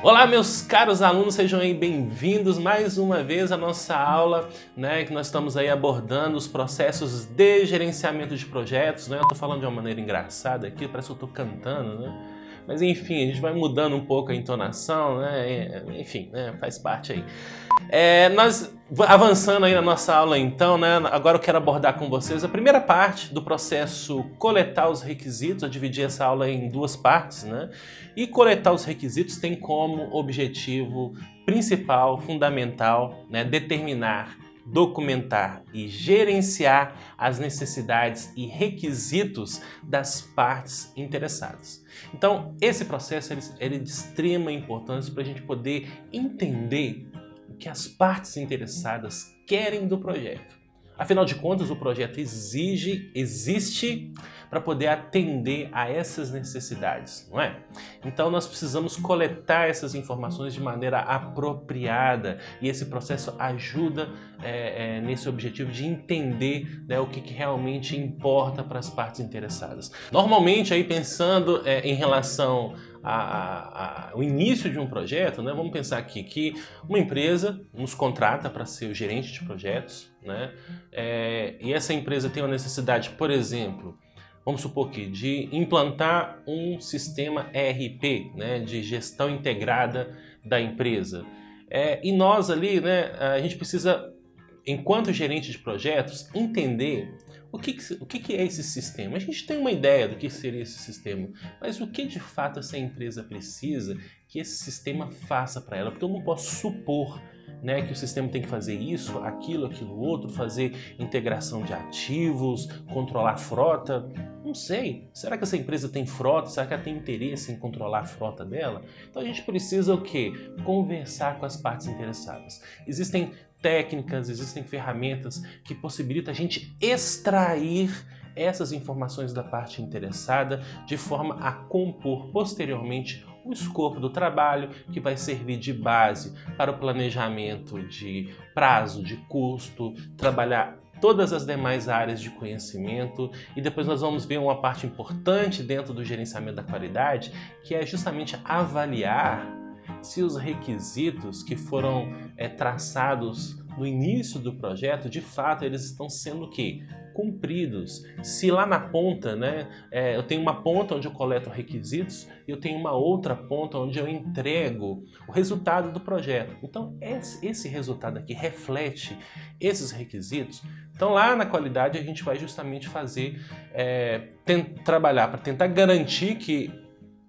Olá, meus caros alunos, sejam aí bem-vindos mais uma vez à nossa aula, que nós estamos aí abordando os processos de gerenciamento de projetos, Eu tô falando de uma maneira engraçada aqui, parece que eu tô cantando, Mas enfim, a gente vai mudando um pouco a entonação, Enfim, faz parte aí. Nós avançando aí na nossa aula então, Agora eu quero abordar com vocês a primeira parte do processo coletar os requisitos. Eu dividi essa aula em duas partes, E coletar os requisitos tem como objetivo principal, fundamental, determinar, documentar e gerenciar as necessidades e requisitos das partes interessadas. Então, esse processo ele é de extrema importância para a gente poder entender o que as partes interessadas querem do projeto. Afinal de contas, o projeto existe para poder atender a essas necessidades, não é? Então nós precisamos coletar essas informações de maneira apropriada e esse processo ajuda nesse objetivo de entender o que realmente importa para as partes interessadas. Normalmente, aí pensando em relação ao início de um projeto, vamos pensar aqui que uma empresa nos contrata para ser o gerente de projetos, e essa empresa tem uma necessidade, por exemplo, vamos supor que de implantar um sistema ERP, de gestão integrada da empresa. E nós ali, a gente precisa, enquanto gerente de projetos, entender o que é esse sistema. A gente tem uma ideia do que seria esse sistema, mas o que de fato essa empresa precisa que esse sistema faça para ela? Porque eu não posso supor que o sistema tem que fazer isso, aquilo outro, fazer integração de ativos, controlar a frota. Não sei. Será que essa empresa tem frota? Será que ela tem interesse em controlar a frota dela? Então a gente precisa o quê? Conversar com as partes interessadas. Existem técnicas, existem ferramentas que possibilitam a gente extrair essas informações da parte interessada de forma a compor posteriormente o escopo do trabalho, que vai servir de base para o planejamento de prazo, de custo, trabalhar todas as demais áreas de conhecimento. E depois nós vamos ver uma parte importante dentro do gerenciamento da qualidade, que é justamente avaliar se os requisitos que foram traçados no início do projeto, de fato, eles estão sendo o quê? Cumpridos. Se lá na ponta, eu tenho uma ponta onde eu coleto requisitos e eu tenho uma outra ponta onde eu entrego o resultado do projeto. Então, esse resultado aqui reflete esses requisitos. Então, lá na qualidade, a gente vai justamente fazer, trabalhar para tentar garantir que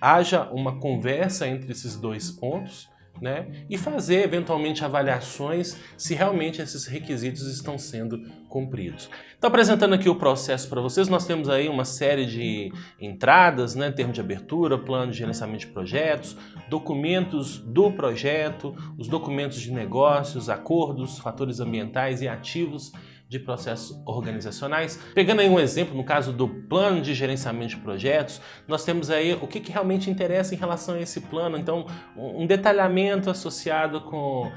haja uma conversa entre esses dois pontos, e fazer eventualmente avaliações se realmente esses requisitos estão sendo cumpridos. Então, apresentando aqui o processo para vocês, nós temos aí uma série de entradas, termo de abertura, plano de gerenciamento de projetos, documentos do projeto, os documentos de negócios, acordos, fatores ambientais e ativos de processos organizacionais. Pegando aí um exemplo, no caso do plano de gerenciamento de projetos, nós temos aí o que realmente interessa em relação a esse plano. Então, um detalhamento associado com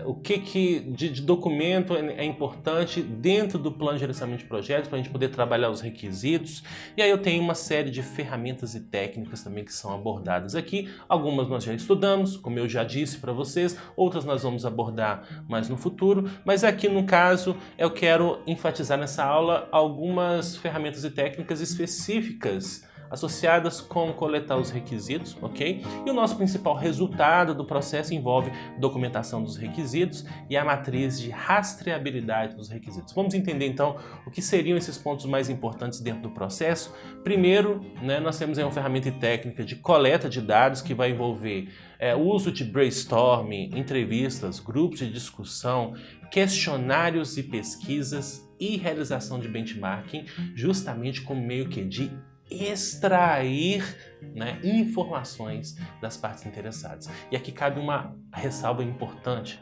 o que de documento é importante dentro do plano de gerenciamento de projetos para a gente poder trabalhar os requisitos. E aí eu tenho uma série de ferramentas e técnicas também que são abordadas aqui. Algumas nós já estudamos, como eu já disse para vocês, outras nós vamos abordar mais no futuro, mas aqui no caso eu quero enfatizar nessa aula algumas ferramentas e técnicas específicas associadas com coletar os requisitos, ok? E o nosso principal resultado do processo envolve documentação dos requisitos e a matriz de rastreabilidade dos requisitos. Vamos entender então o que seriam esses pontos mais importantes dentro do processo. Primeiro, nós temos aí uma ferramenta e técnica de coleta de dados que vai envolver o uso de brainstorming, entrevistas, grupos de discussão, questionários e pesquisas e realização de benchmarking, justamente como meio que de extrair informações das partes interessadas. E aqui cabe uma ressalva importante,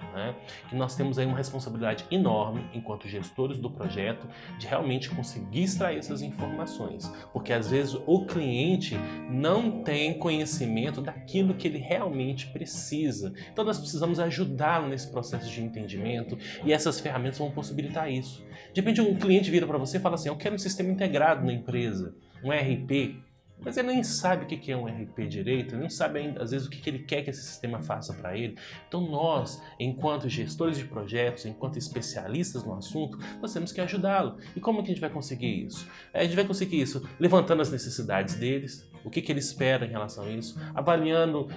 que nós temos aí uma responsabilidade enorme, enquanto gestores do projeto, de realmente conseguir extrair essas informações, porque às vezes o cliente não tem conhecimento daquilo que ele realmente precisa. Então nós precisamos ajudá-lo nesse processo de entendimento e essas ferramentas vão possibilitar isso. De repente um cliente vira para você e fala assim: eu quero um sistema integrado na empresa, um ERP. mas ele nem sabe o que é um RP direito, ele não sabe ainda, às vezes, o que ele quer que esse sistema faça para ele. Então nós, enquanto gestores de projetos, enquanto especialistas no assunto, nós temos que ajudá-lo. E como que a gente vai conseguir isso? A gente vai conseguir isso levantando as necessidades deles, o que ele espera em relação a isso, avaliando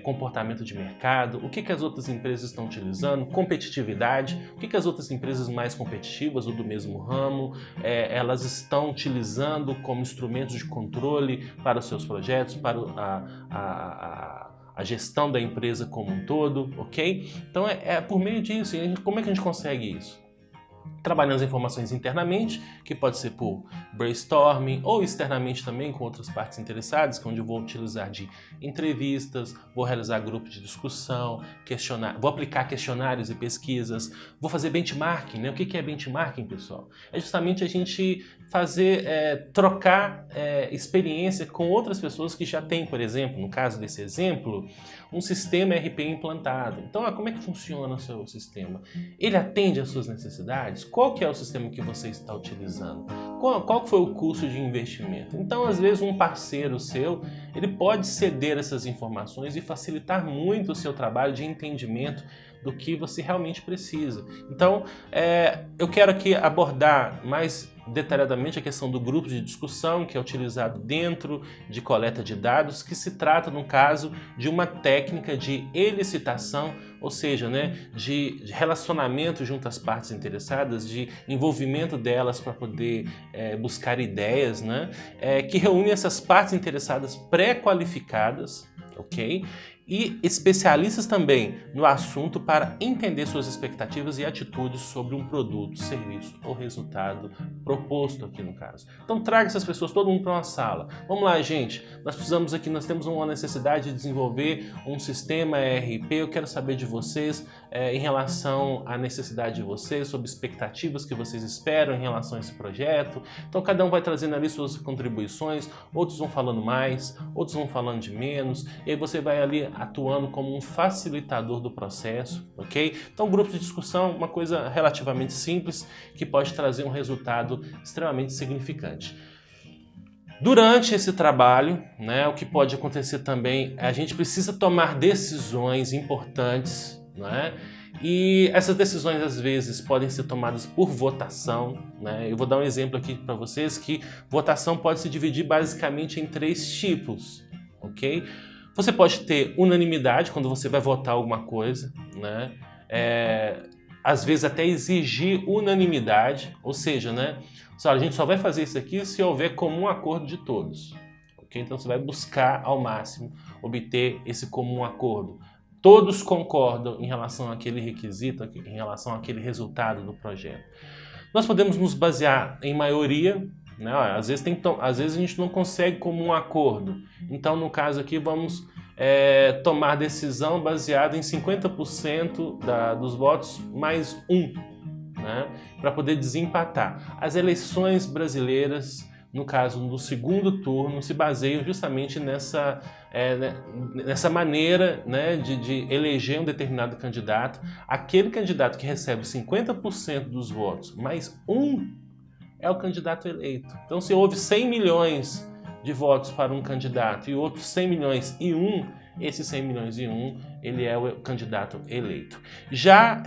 comportamento de mercado, o que as outras empresas estão utilizando, competitividade, o que as outras empresas mais competitivas ou do mesmo ramo, elas estão utilizando como instrumentos de controle para os seus projetos, para a gestão da empresa como um todo, ok? Então é por meio disso. E como é que a gente consegue isso? Trabalhando as informações internamente, que pode ser por brainstorming, ou externamente também com outras partes interessadas, onde eu vou utilizar de entrevistas, vou realizar grupos de discussão, vou aplicar questionários e pesquisas, vou fazer benchmarking, né? O que é benchmarking, pessoal? É justamente a gente trocar experiência com outras pessoas que já têm, por exemplo, no caso desse exemplo, um sistema RP implantado. Então, como é que funciona o seu sistema? Ele atende às suas necessidades? Qual que é o sistema que você está utilizando? Qual foi o custo de investimento? Então, às vezes, um parceiro seu, ele pode ceder essas informações e facilitar muito o seu trabalho de entendimento do que você realmente precisa. Então, eu quero aqui abordar mais detalhadamente a questão do grupo de discussão, que é utilizado dentro de coleta de dados, que se trata, no caso, de uma técnica de elicitação, ou seja, de relacionamento junto às partes interessadas, de envolvimento delas para poder buscar ideias, que reúne essas partes interessadas pré-qualificadas, ok? E especialistas também no assunto para entender suas expectativas e atitudes sobre um produto, serviço ou resultado proposto aqui no caso. Então traga essas pessoas, todo mundo para uma sala. Vamos lá, gente, nós temos uma necessidade de desenvolver um sistema ERP, eu quero saber de vocês em relação à necessidade de vocês, sobre expectativas que vocês esperam em relação a esse projeto. Então cada um vai trazendo ali suas contribuições, outros vão falando mais, outros vão falando de menos, e aí você vai ali atuando como um facilitador do processo, ok? Então, grupo de discussão, uma coisa relativamente simples que pode trazer um resultado extremamente significante. Durante esse trabalho, o que pode acontecer também, a gente precisa tomar decisões importantes, e essas decisões às vezes podem ser tomadas por votação, Eu vou dar um exemplo aqui para vocês que votação pode se dividir basicamente em 3 tipos, ok? Você pode ter unanimidade quando você vai votar alguma coisa, às vezes até exigir unanimidade, ou seja, a gente só vai fazer isso aqui se houver comum acordo de todos, ok? Então você vai buscar ao máximo obter esse comum acordo. Todos concordam em relação àquele requisito, em relação àquele resultado do projeto. Nós podemos nos basear em maioria. Às vezes a gente não consegue comum acordo. Então, no caso aqui, vamos tomar decisão baseada em 50% dos votos mais 1, para poder desempatar. As eleições brasileiras, no caso do segundo turno, se baseiam justamente nessa maneira de eleger um determinado candidato. Aquele candidato que recebe 50% dos votos mais 1 é o candidato eleito. Então, se houve 100 milhões de votos para um candidato e outros 100 milhões e 1, esse 100 milhões e 1, ele é o candidato eleito. Já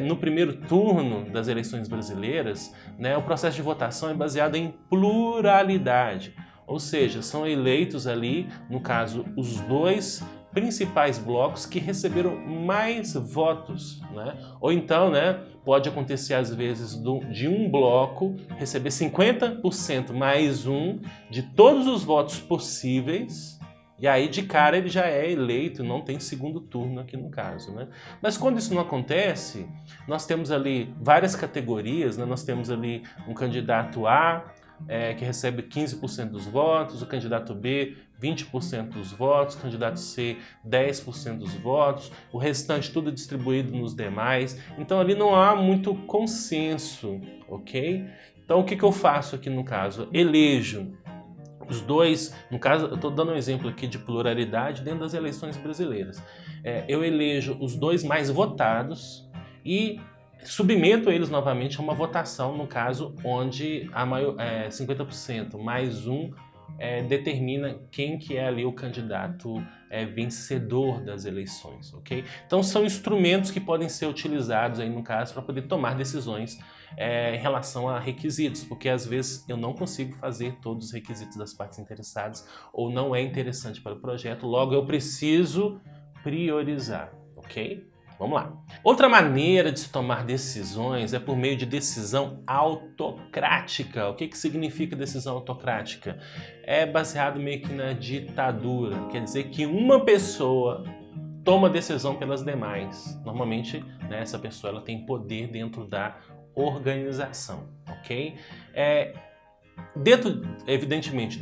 no primeiro turno das eleições brasileiras, o processo de votação é baseado em pluralidade, ou seja, são eleitos ali, no caso, os 2 principais blocos que receberam mais votos, Ou então, pode acontecer às vezes de um bloco receber 50% mais 1 de todos os votos possíveis, e aí de cara ele já é eleito, não tem segundo turno aqui no caso, Mas quando isso não acontece, nós temos ali várias categorias, Nós temos ali um candidato A, que recebe 15% dos votos, o candidato B 20% dos votos, o candidato C 10% dos votos, o restante tudo distribuído nos demais. Então ali não há muito consenso, ok? Então o que eu faço aqui no caso? Elejo os 2, no caso eu estou dando um exemplo aqui de pluralidade dentro das eleições brasileiras. Eu elejo os 2 mais votados e submeto eles novamente a uma votação, no caso onde 50% mais 1 determina quem que é ali o candidato vencedor das eleições, ok? Então são instrumentos que podem ser utilizados aí no caso para poder tomar decisões em relação a requisitos, porque às vezes eu não consigo fazer todos os requisitos das partes interessadas ou não é interessante para o projeto, logo eu preciso priorizar, ok? Vamos lá. Outra maneira de se tomar decisões é por meio de decisão autocrática. O que significa decisão autocrática? É baseado meio que na ditadura. Quer dizer que uma pessoa toma decisão pelas demais. Normalmente, né, essa pessoa ela tem poder dentro da organização, ok? Evidentemente,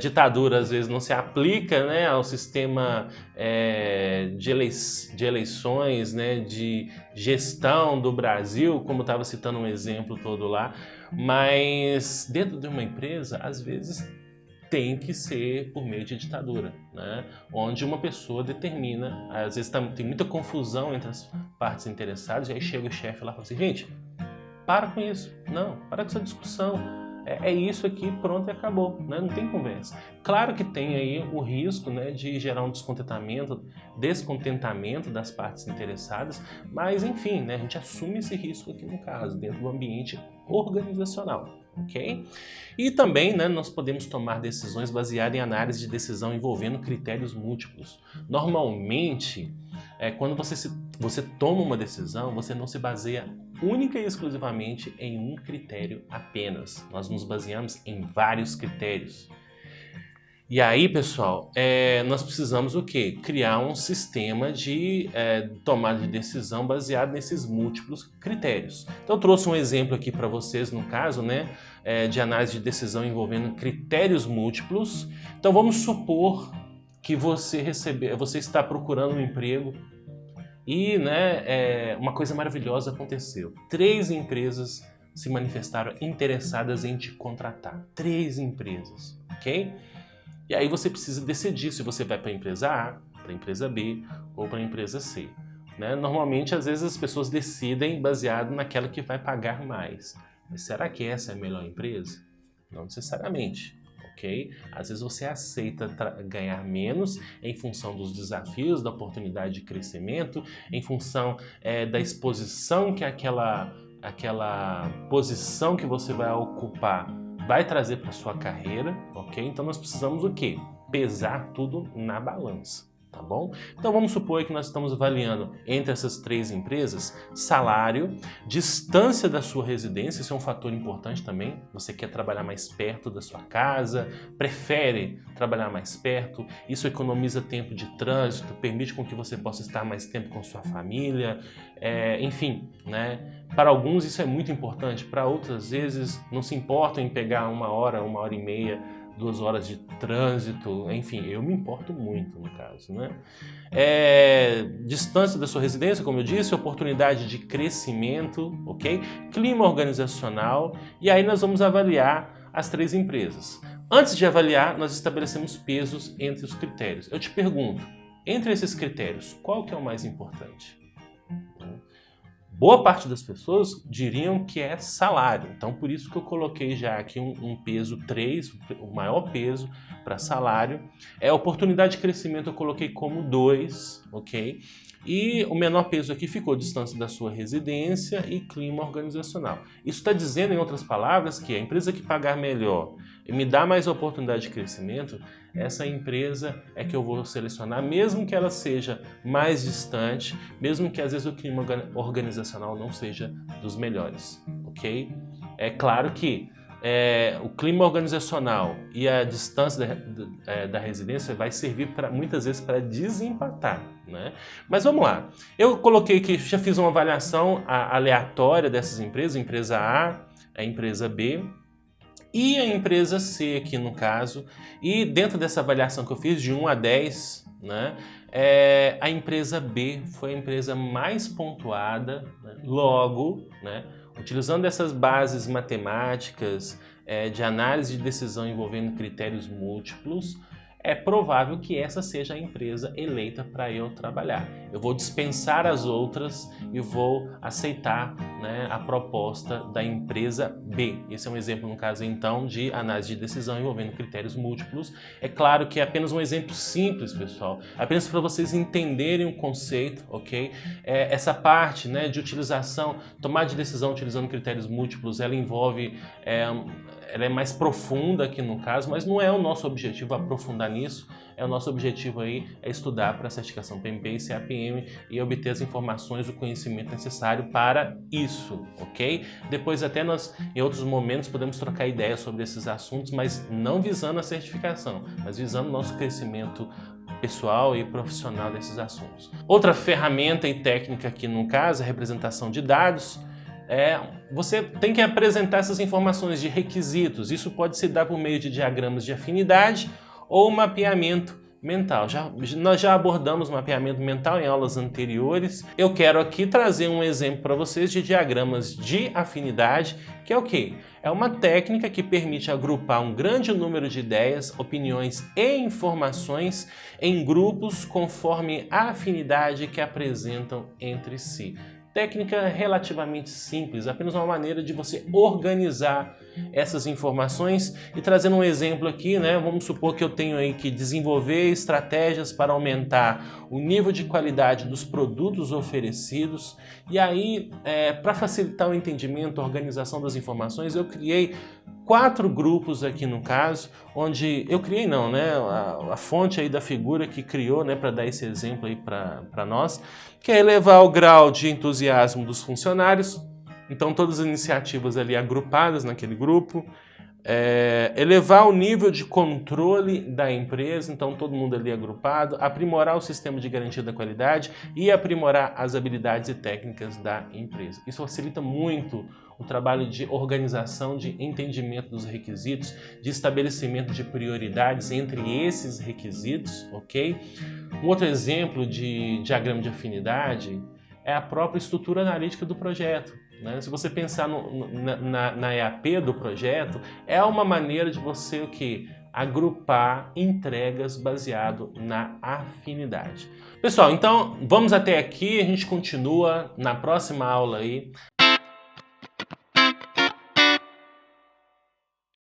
ditadura às vezes não se aplica, né, ao sistema de eleições, né, de gestão do Brasil, como estava citando um exemplo todo lá, mas dentro de uma empresa, às vezes tem que ser por meio de ditadura, né, onde uma pessoa determina, às vezes tem muita confusão entre as partes interessadas, e aí chega o chefe lá e fala assim, gente, para com isso, não, para com essa discussão. É isso aqui, pronto e acabou, né? Não tem conversa. Claro que tem aí o risco, né, de gerar um descontentamento das partes interessadas, mas enfim, né, a gente assume esse risco aqui no caso, dentro do ambiente organizacional, ok? E também, né, nós podemos tomar decisões baseadas em análise de decisão envolvendo critérios múltiplos. Normalmente, quando você toma uma decisão, você não se baseia única e exclusivamente em um critério apenas. Nós nos baseamos em vários critérios. E aí, pessoal, nós precisamos o quê? Criar um sistema de tomada de decisão baseado nesses múltiplos critérios. Então, eu trouxe um exemplo aqui para vocês, no caso, né, de análise de decisão envolvendo critérios múltiplos. Então, vamos supor que você está procurando um emprego e, né, uma coisa maravilhosa aconteceu. 3 empresas se manifestaram interessadas em te contratar. 3 empresas, ok? E aí você precisa decidir se você vai para a empresa A, para a empresa B ou para a empresa C, né? Normalmente, às vezes, as pessoas decidem baseado naquela que vai pagar mais. Mas será que essa é a melhor empresa? Não necessariamente. Okay? Às vezes você aceita ganhar menos em função dos desafios, da oportunidade de crescimento, em função da exposição que aquela posição que você vai ocupar vai trazer para sua carreira, ok? Então nós precisamos o quê? Pesar tudo na balança. Tá bom? Então vamos supor que nós estamos avaliando entre essas 3 empresas salário, distância da sua residência, isso é um fator importante também. Você quer trabalhar mais perto da sua casa, prefere trabalhar mais perto, isso economiza tempo de trânsito, permite com que você possa estar mais tempo com sua família, enfim, né? Para alguns isso é muito importante, para outras vezes não se importam em pegar 1 hora, 1h30, 2 horas de trânsito, enfim, eu me importo muito no caso, né? Distância da sua residência, como eu disse, oportunidade de crescimento, ok? Clima organizacional, e aí nós vamos avaliar as 3 empresas. Antes de avaliar, nós estabelecemos pesos entre os critérios. Eu te pergunto, entre esses critérios, qual que é o mais importante? Boa parte das pessoas diriam que é salário, então por isso que eu coloquei já aqui um peso 3, o maior peso para salário. Oportunidade de crescimento eu coloquei como 2, ok? E o menor peso aqui ficou distância da sua residência e clima organizacional. Isso está dizendo, em outras palavras, que a empresa que pagar melhor e me dá mais oportunidade de crescimento, essa empresa é que eu vou selecionar, mesmo que ela seja mais distante, mesmo que às vezes o clima organizacional não seja dos melhores, ok? É claro que o clima organizacional e a distância da residência vai servir muitas vezes para desempatar, né? Mas vamos lá, eu coloquei que já fiz uma avaliação aleatória dessas empresas, a empresa A, a empresa B e a empresa C aqui no caso, e dentro dessa avaliação que eu fiz de 1 a 10, né, a empresa B foi a empresa mais pontuada, né, logo, né, utilizando essas bases matemáticas de análise de decisão envolvendo critérios múltiplos, é provável que essa seja a empresa eleita para eu trabalhar. Eu vou dispensar as outras e vou aceitar, né, a proposta da empresa B. Esse é um exemplo, no caso, então, de análise de decisão envolvendo critérios múltiplos. É claro que é apenas um exemplo simples, pessoal, apenas para vocês entenderem o conceito, ok? Essa parte, né, de utilização, tomada de decisão utilizando critérios múltiplos, ela envolve, ela é mais profunda aqui no caso, mas não é o nosso objetivo aprofundar nisso. O nosso objetivo aí é estudar para a certificação PMP e CAPM e obter as informações, o conhecimento necessário para isso, ok? Depois até nós, em outros momentos, podemos trocar ideias sobre esses assuntos, mas não visando a certificação, mas visando o nosso crescimento pessoal e profissional desses assuntos. Outra ferramenta e técnica aqui no caso é a representação de dados. Você tem que apresentar essas informações de requisitos. Isso pode se dar por meio de diagramas de afinidade ou mapeamento mental. Nós já abordamos mapeamento mental em aulas anteriores. Eu quero aqui trazer um exemplo para vocês de diagramas de afinidade, que é o quê? É uma técnica que permite agrupar um grande número de ideias, opiniões e informações em grupos conforme a afinidade que apresentam entre si. Técnica relativamente simples, apenas uma maneira de você organizar essas informações. E trazendo um exemplo aqui, né, vamos supor que eu tenho aí que desenvolver estratégias para aumentar o nível de qualidade dos produtos oferecidos. E aí, para facilitar o entendimento, a organização das informações, eu criei 4 grupos aqui no caso, onde eu criei não, né? A fonte aí da figura que criou, né, para dar esse exemplo aí para nós, que é elevar o grau de entusiasmo dos funcionários. Então todas as iniciativas ali agrupadas naquele grupo. Elevar o nível de controle da empresa, então todo mundo ali agrupado, aprimorar o sistema de garantia da qualidade e aprimorar as habilidades e técnicas da empresa. Isso facilita muito o trabalho de organização, de entendimento dos requisitos, de estabelecimento de prioridades entre esses requisitos, ok? Um outro exemplo de diagrama de afinidade é a própria estrutura analítica do projeto. Se você pensar na EAP do projeto, é uma maneira de você o quê? Agrupar entregas baseado na afinidade. Pessoal, então vamos até aqui, a gente continua na próxima aula aí.